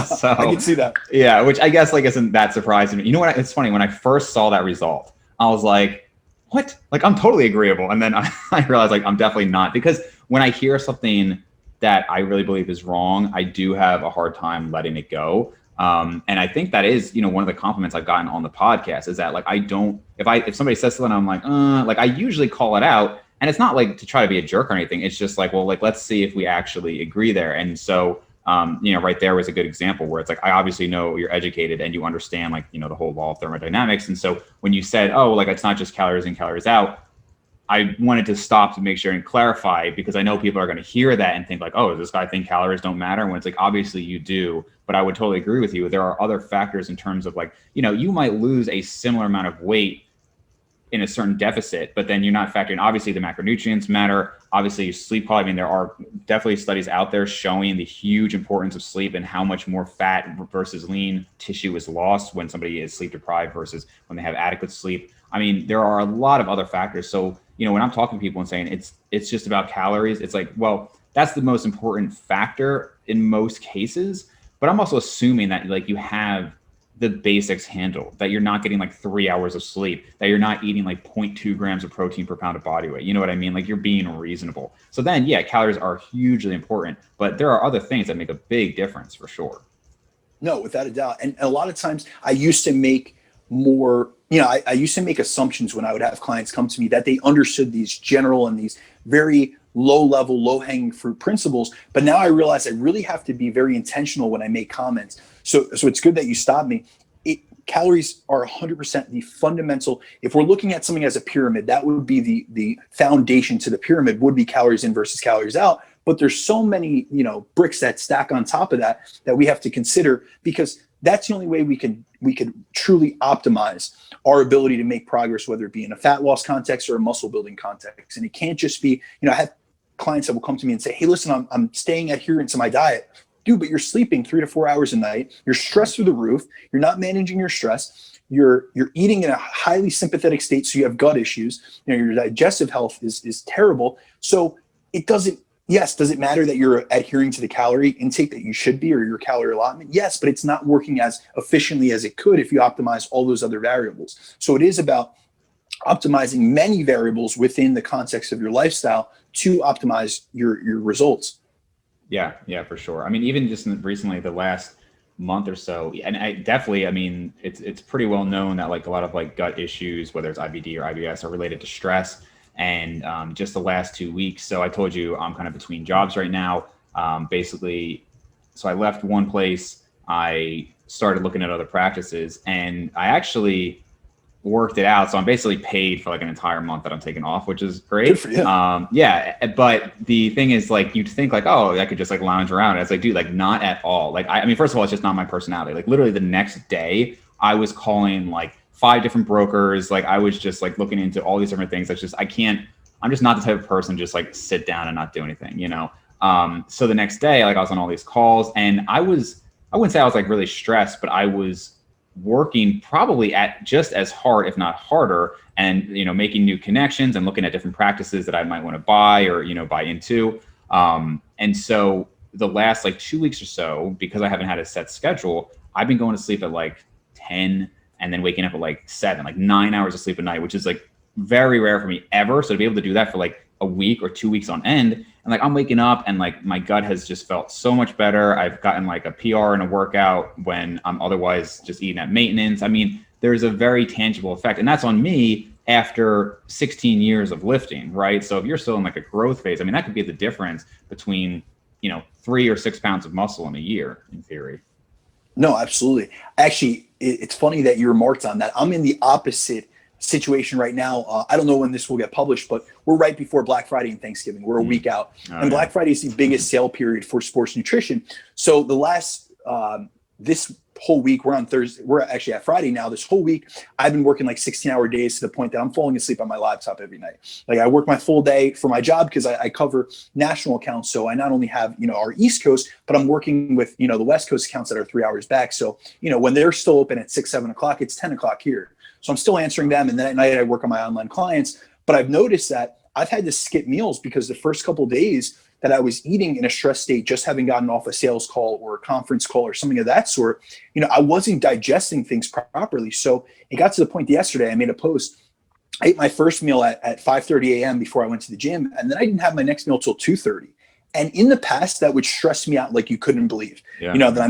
So I can see that. Yeah, which I guess like isn't that surprising. You know what? It's funny. When I first saw that result, I was like, what? Like, I'm totally agreeable. And then I realized like I'm definitely not, because when I hear something that I really believe is wrong, I do have a hard time letting it go. And I think that is, one of the compliments I've gotten on the podcast is that like, I don't, if somebody says something, I'm like, I usually call it out, and it's not like to try to be a jerk or anything. It's just like, well, like, let's see if we actually agree there. And so, right there was a good example where it's like, I obviously know you're educated and you understand like, the whole law of thermodynamics. And so when you said, oh, like, it's not just calories in, calories out, I wanted to stop to make sure and clarify, because I know people are going to hear that and think like, oh, does this guy think calories don't matter? When it's like, obviously you do, but I would totally agree with you. There are other factors in terms of like, you might lose a similar amount of weight in a certain deficit, but then you're not factoring, obviously the macronutrients matter. Obviously sleep quality. I mean, there are definitely studies out there showing the huge importance of sleep and how much more fat versus lean tissue is lost when somebody is sleep deprived versus when they have adequate sleep. I mean, there are a lot of other factors. So, when I'm talking to people and saying it's just about calories, it's like, well, that's the most important factor in most cases. But I'm also assuming that like you have the basics handled, that you're not getting like 3 hours of sleep, that you're not eating like 0.2 grams of protein per pound of body weight. You know what I mean? Like, you're being reasonable. So then, yeah, calories are hugely important, but there are other things that make a big difference for sure. No, without a doubt. And a lot of times I used to make more, I used to make assumptions when I would have clients come to me that they understood these general and these very low level, low hanging fruit principles. But now I realize I really have to be very intentional when I make comments. So it's good that you stopped me. Calories are 100% the fundamental. If we're looking at something as a pyramid, that would be the foundation to the pyramid would be calories in versus calories out. But there's so many, bricks that stack on top of that we have to consider, because that's the only way we can truly optimize our ability to make progress, whether it be in a fat loss context or a muscle building context. And it can't just be, I have clients that will come to me and say, hey, listen, I'm staying adherent to my diet. Dude, but you're sleeping 3 to 4 hours a night. You're stressed through the roof. You're not managing your stress. You're eating in a highly sympathetic state, so you have gut issues. Your digestive health is terrible. So does it matter that you're adhering to the calorie intake that you should be, or your calorie allotment? Yes, but it's not working as efficiently as it could if you optimize all those other variables. So it is about optimizing many variables within the context of your lifestyle to optimize your results. Yeah, for sure. I mean, even just recently, the last month or so, and I mean, it's pretty well known that like a lot of like gut issues, whether it's IBD or IBS, are related to stress. And just the last 2 weeks. So I told you I'm kind of between jobs right now. Basically, so I left one place. I started looking at other practices, and I actually worked it out. So I'm basically paid for like an entire month that I'm taking off, which is great. Good for you. Yeah. But the thing is, like, you'd think like, oh, I could just like lounge around. It's like, dude, like, not at all. Like, I mean, first of all, it's just not my personality. Like, literally the next day I was calling like 5 different brokers. Like, I was just like looking into all these different things. That's just, I'm just not the type of person just like sit down and not do anything, So the next day, like, I was on all these calls, and I wouldn't say I was like really stressed, but I was working probably at just as hard, if not harder, and, making new connections and looking at different practices that I might want to buy or, buy into. And so the last like 2 weeks or so, because I haven't had a set schedule, I've been going to sleep at like 10 and then waking up at like 7, like 9 hours of sleep a night, which is like very rare for me ever. So to be able to do that for like a week or 2 weeks on end. And like, I'm waking up and like my gut has just felt so much better. I've gotten like a PR in a workout when I'm otherwise just eating at maintenance. I mean, there's a very tangible effect, and that's on me after 16 years of lifting, right? So if you're still in like a growth phase, I mean, that could be the difference between, 3 or 6 pounds of muscle in a year, in theory. No, absolutely. Actually, it's funny that you remarked on that. I'm in the opposite situation right now. I don't know when this will get published, but we're right before Black Friday and Thanksgiving. We're a week out. And Black Friday is the biggest sale period for sports nutrition. So the last, this whole week, we're on Thursday, we're actually at Friday now. This whole week, I've been working like 16-hour days to the point that I'm falling asleep on my laptop every night. Like I work my full day for my job because I cover national accounts. So I not only have, our East Coast, but I'm working with, the West Coast accounts that are 3 hours back. So, when they're still open at 6, 7 o'clock, it's 10 o'clock here. So I'm still answering them. And then at night I work on my online clients. But I've noticed that I've had to skip meals because the first couple of days that I was eating in a stress state, just having gotten off a sales call or a conference call or something of that sort, I wasn't digesting things properly. So it got to the point yesterday, I made a post. I ate my first meal at 5:30 a.m. before I went to the gym. And then I didn't have my next meal till 2:30. And in the past, that would stress me out like you couldn't believe. That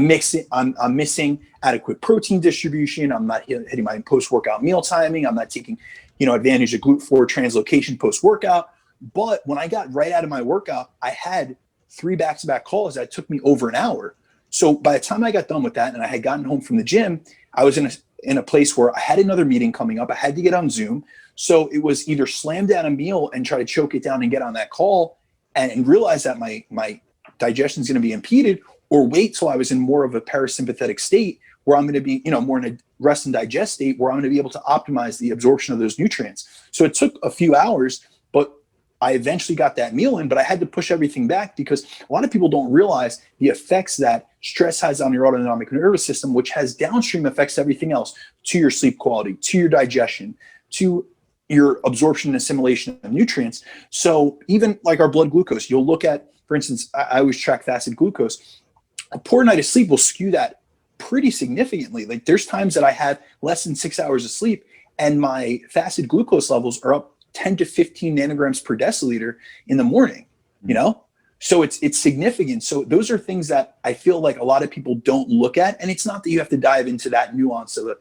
I'm missing adequate protein distribution. I'm not hitting my post-workout meal timing. I'm not taking, advantage of GLUT4 translocation post-workout. But when I got right out of my workout, I had 3 back-to-back calls that took me over an hour. So by the time I got done with that and I had gotten home from the gym, I was in a place where I had another meeting coming up. I had to get on Zoom. So it was either slam down a meal and try to choke it down and get on that call and realize that my digestion is going to be impeded, or wait till I was in more of a parasympathetic state where I'm going to be, more in a rest and digest state where I'm going to be able to optimize the absorption of those nutrients. So it took a few hours, but I eventually got that meal in, but I had to push everything back because a lot of people don't realize the effects that stress has on your autonomic nervous system, which has downstream effects to everything else, to your sleep quality, to your digestion, to your absorption and assimilation of nutrients. So even like our blood glucose, you'll look at, for instance, I always track fasted glucose. A poor night of sleep will skew that pretty significantly. Like there's times that I had less than 6 hours of sleep and my fasted glucose levels are up 10 to 15 nanograms per deciliter in the morning, So it's significant. So those are things that I feel like a lot of people don't look at. And it's not that you have to dive into that nuance of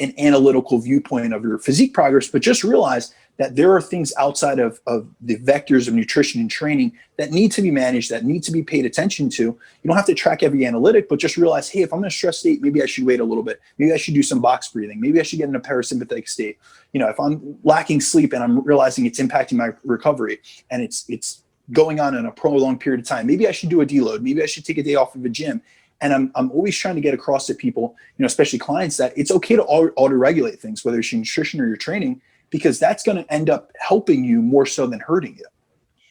an analytical viewpoint of your physique progress, but just realize that there are things outside of the vectors of nutrition and training that need to be managed, that need to be paid attention to. You don't have to track every analytic, but just realize, hey, if I'm in a stress state, maybe I should wait a little bit. Maybe I should do some box breathing. Maybe I should get in a parasympathetic state. If I'm lacking sleep and I'm realizing it's impacting my recovery and it's going on in a prolonged period of time, maybe I should do a deload. Maybe I should take a day off of a gym. And I'm always trying to get across to people, especially clients, that it's okay to auto-regulate things, whether it's your nutrition or your training, because that's going to end up helping you more so than hurting you.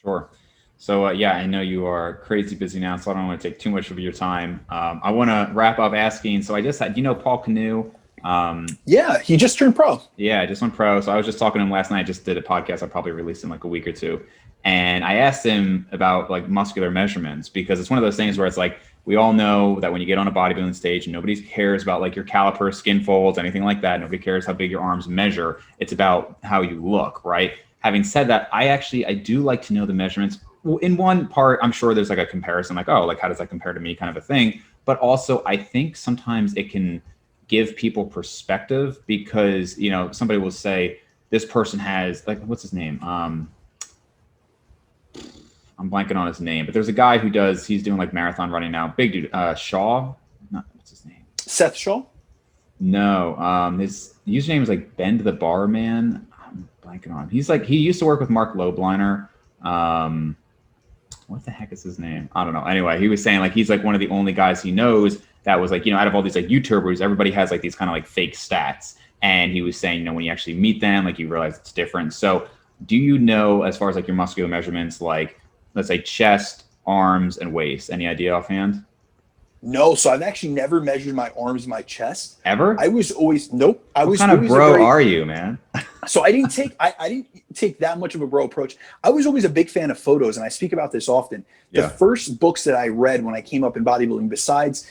Sure. So, I know you are crazy busy now, so I don't want to take too much of your time. I want to wrap up asking, so I just had, Paul Canoe? Yeah, he just turned pro. Yeah, I just went pro. So I was just talking to him last night. I just did a podcast. I'll probably release in like a week or two. And I asked him about like muscular measurements, because it's one of those things where it's like, we all know that when you get on a bodybuilding stage, nobody cares about like your caliper, skin folds, anything like that. Nobody cares how big your arms measure. It's about how you look, right? Having said that, I do like to know the measurements. Well, in one part, I'm sure there's like a comparison, like, oh, like how does that compare to me, kind of a thing. But also, I think sometimes it can give people perspective, because somebody will say this person has, like, what's his name? I'm blanking on his name, but there's a guy he's doing like marathon running now. Big dude, Shaw. What's his name? Seth Shaw? No, his username is like Bend the Bar Man. I'm blanking on him. He used to work with Mark Lobliner. What the heck is his name? I don't know. Anyway, he was saying like he's like one of the only guys he knows that was like, out of all these like YouTubers, everybody has like these kind of like fake stats. And he was saying, when you actually meet them, like you realize it's different. So do you know, as far as like your muscular measurements, like let's say chest, arms, and waist, any idea offhand? No, so I've actually never measured my arms and my chest. Ever? I was always, nope. What kind of bro are you, man? So I didn't take that much of a bro approach. I was always a big fan of photos, and I speak about this often. The first books that I read when I came up in bodybuilding, besides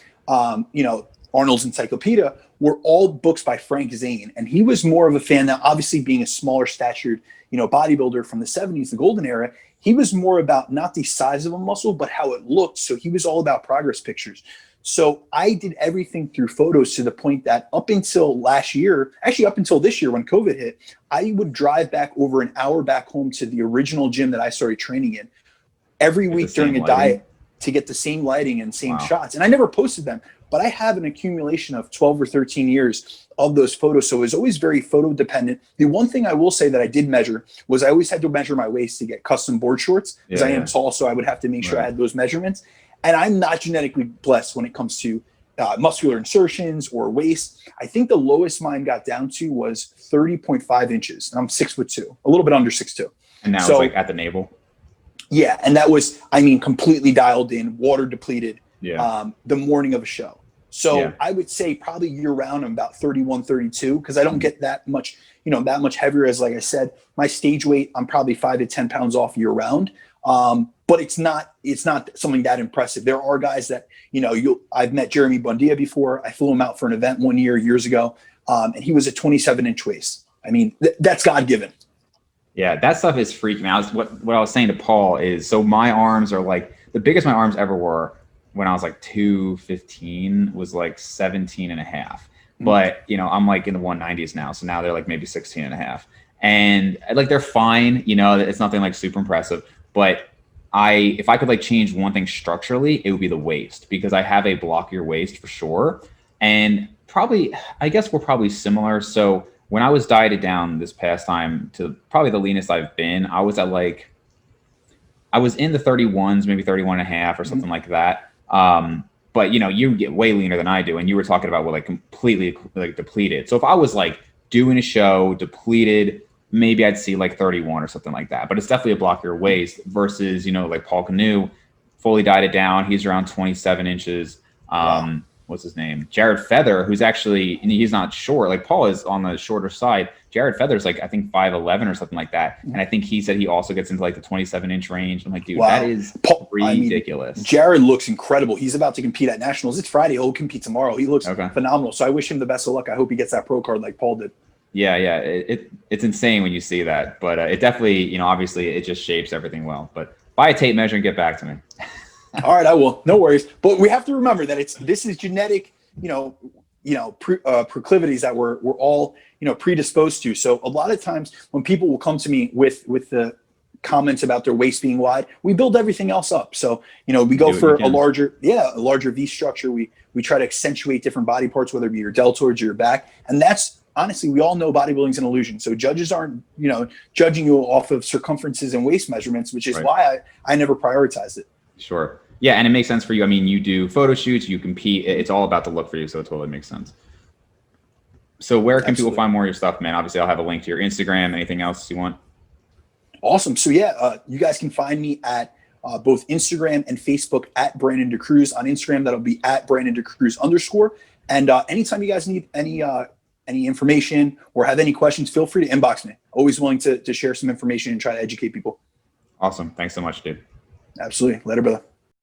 Arnold's Encyclopedia, were all books by Frank Zane. And he was more of a fan. Now, obviously being a smaller statured, bodybuilder from the 70s, the golden era, he was more about not the size of a muscle, but how it looked. So he was all about progress pictures. So I did everything through photos to the point that up until last year, actually up until this year when COVID hit, I would drive back over an hour back home to the original gym that I started training in every week during a diet to get the same lighting and same shots. And I never posted them, but I have an accumulation of 12 or 13 years of those photos. So it was always very photo dependent. The one thing I will say that I did measure was I always had to measure my waist to get custom board shorts because I am tall. So I would have to make sure I had those measurements. And I'm not genetically blessed when it comes to muscular insertions or waist. I think the lowest mine got down to was 30.5 inches. And I'm 6'2", a little bit under 6'2". And now it's like at the navel. Yeah. And that was, completely dialed in, water depleted the morning of a show. So I would say probably year round, I'm about 31, 32, because I don't get that much, that much heavier. As like I said, my stage weight, I'm probably 5 to 10 pounds off year round. But it's not something that impressive. There are guys that, I've met Jeremy Bundia before. I flew him out for an event years ago. And he was a 27-inch waist. I mean, that's God-given. Yeah, that stuff is freaking out. What I was saying to Paul is, so my arms are like, the biggest my arms ever were when I was like 215 was like 17 and a half. But, I'm like in the 190s now. So now they're like maybe 16 and a half. And like, they're fine. It's nothing like super impressive. But if I could like change one thing structurally, it would be the waist, because I have a blockier waist for sure. And probably, I guess we're probably similar. So when I was dieted down this past time to probably the leanest I've been, I was in the 31s, maybe 31 and a half or something like that. But you get way leaner than I do. And you were talking about like completely like depleted. So if I was like doing a show depleted, maybe I'd see like 31 or something like that. But it's definitely a blockier waist versus, like Paul Canoe, fully dieted down. He's around 27 inches. What's his name? Jared Feather, who's actually, he's not short. Like Paul is on the shorter side. Jared Feather's like, I think 5'11" or something like that. And I think he said he also gets into like the 27-inch range. I'm like, dude, that is ridiculous. Jared looks incredible. He's about to compete at Nationals. It's Friday. He'll compete tomorrow. He looks phenomenal. So I wish him the best of luck. I hope he gets that pro card like Paul did. Yeah. It's insane when you see that, but it definitely, obviously it just shapes everything well. But buy a tape measure and get back to me. All right, I will. No worries. But we have to remember that this is genetic, proclivities that we're all, predisposed to. So a lot of times when people will come to me with the comments about their waist being wide, we build everything else up. So, we go for a larger V structure. We try to accentuate different body parts, whether it be your deltoids or your back. And that's, honestly, we all know bodybuilding's an illusion. So judges aren't, judging you off of circumferences and waist measurements, which is why I never prioritized it. Sure. Yeah. And it makes sense for you. I mean, you do photo shoots, you compete. It's all about the look for you. So it totally makes sense. So where can people find more of your stuff, man? Obviously, I'll have a link to your Instagram. Anything else you want? Awesome. So you guys can find me at both Instagram and Facebook at Brandon DaCruz. On Instagram, that'll be at Brandon DaCruz_. And anytime you guys need any information or have any questions, feel free to inbox me. Always willing to share some information and try to educate people. Awesome. Thanks so much, dude. Absolutely. Later, brother.